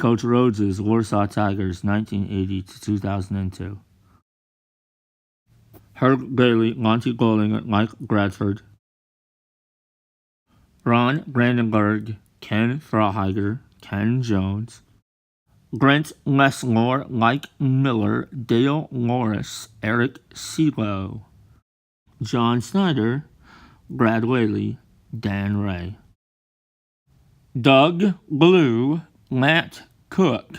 Coach Rhodes' Warsaw Tigers, 1980 to 2002. Herb Bailey, Monty Gollinger, Mike Bradford. Ron Brandenburg, Ken Froheiger, Ken Jones. Brent Lesmore, Mike Miller, Dale Morris, Eric Selo. John Snyder, Brad Whaley, Dan Ray. Doug Blue, Matt Cook.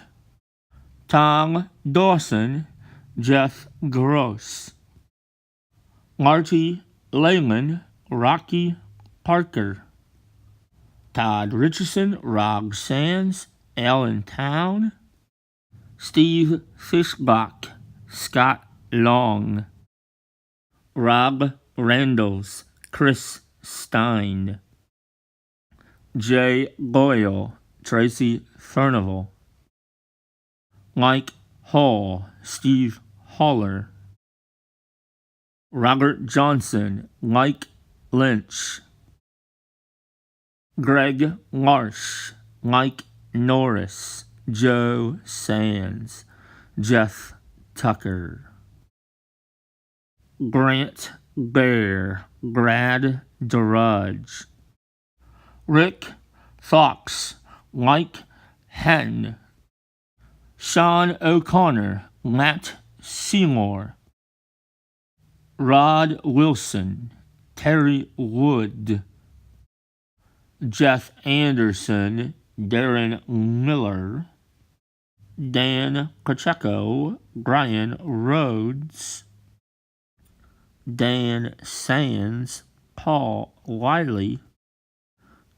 Tom Dawson, Jeff Gross. Marty Lehman, Rocky Parker. Todd Richardson, Rog Sands, Allen Town. Steve Fishbach, Scott Long. Rob Randalls, Chris Stein. Jay Boyle, Tracy Furnival. Mike Hall, Steve Haller. Robert Johnson, Mike Lynch. Greg Marsh, Mike Norris, Joe Sands, Jeff Tucker. Grant Bear, Brad Drudge. Rick Fox, Mike Henn. Sean O'Connor, Matt Seymour. Rod Wilson, Terry Wood. Jeff Anderson, Darren Miller. Dan Pacheco, Brian Rhodes. Dan Sands, Paul Wiley.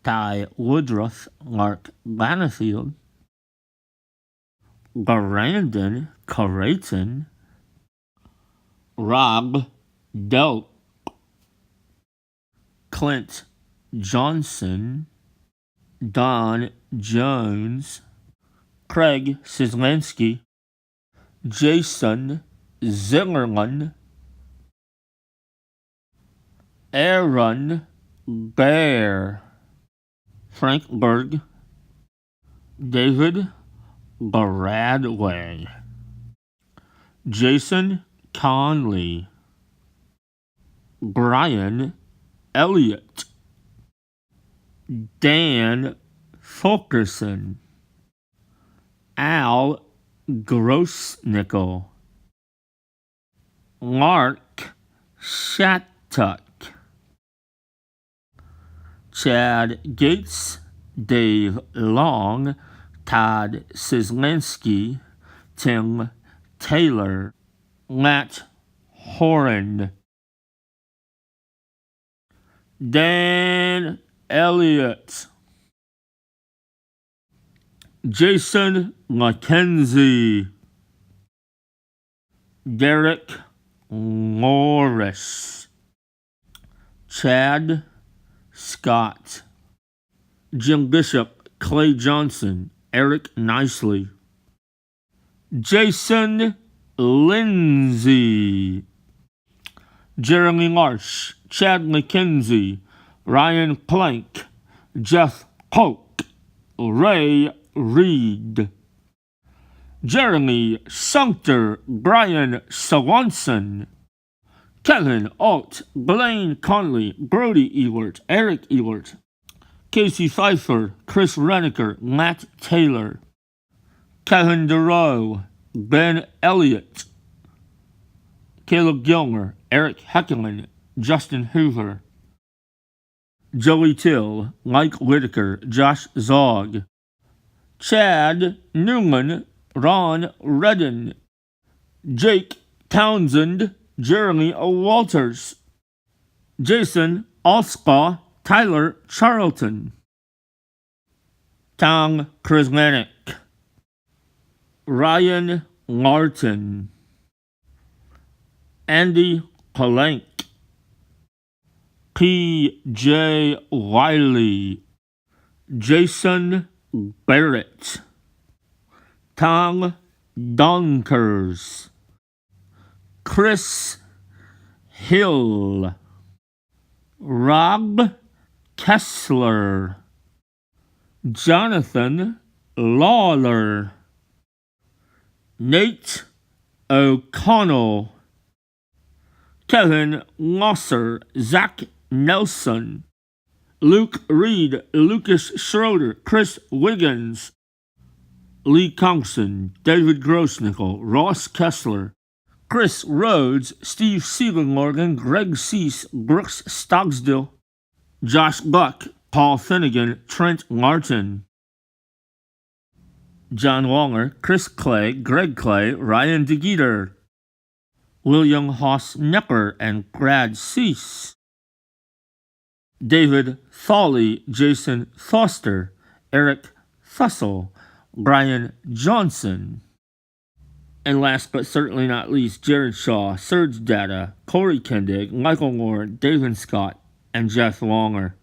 Ty Woodruff, Mark Bannifield. Brandon Creighton. Rob Delp. Clint Johnson. Don Jones. Craig Sislanski. Jason Zimmerman. Aaron Bear. Frank Berg. David Bradway. Jason Conley. Brian Elliott. Dan Fulkerson. Al Grossnickel. Mark Shattuck. Chad Gates, Dave Long, Todd Sislanski, Tim Taylor, Matt Horan. Dan Elliott. Jason McKenzie. Derek Morris. Chad Scott. Jim Bishop, Clay Johnson, Eric Nicely. Jason Lindsay. Jeremy Marsh, Chad McKenzie, Ryan Plank, Jeff Polk, Ray Reed. Jeremy Sumter, Brian Swanson. Kevin Alt, Blaine Conley, Brody Ewart, Eric Ewart. Casey Pfeiffer, Chris Reniker, Matt Taylor. Kevin DeRoe, Ben Elliott. Caleb Gilmer, Eric Heckelman, Justin Hoover. Joey Till, Mike Whitaker, Josh Zog. Chad Newman, Ron Redden. Jake Townsend, Jeremy Walters. Jason Ospa, Tyler Charlton. Tom Krismanek. Ryan Martin. Andy Palenk. P.J. Wiley. Jason Barrett. Tom Donkers. Chris Hill. Rob Kessler. Jonathan Lawler, Nate O'Connell, Kevin Losser, Zach Nelson, Luke Reed, Lucas Schroeder, Chris Wiggins, Lee Conkson, David Grossnickel, Ross Kessler, Chris Rhodes, Steve Siegelmorgan, Greg Cease, Brooks Stogsdill, Josh Buck, Paul Finnegan, Trent Martin, John Waller, Chris Clay, Greg Clay, Ryan DeGeeter, William Haas Necker, and Brad Cease, David Thawley, Jason Foster, Eric Fussell, Brian Johnson, and last but certainly not least, Jared Shaw, Serge Data, Corey Kendig, Michael Moore, David Scott, and Jeff Longer.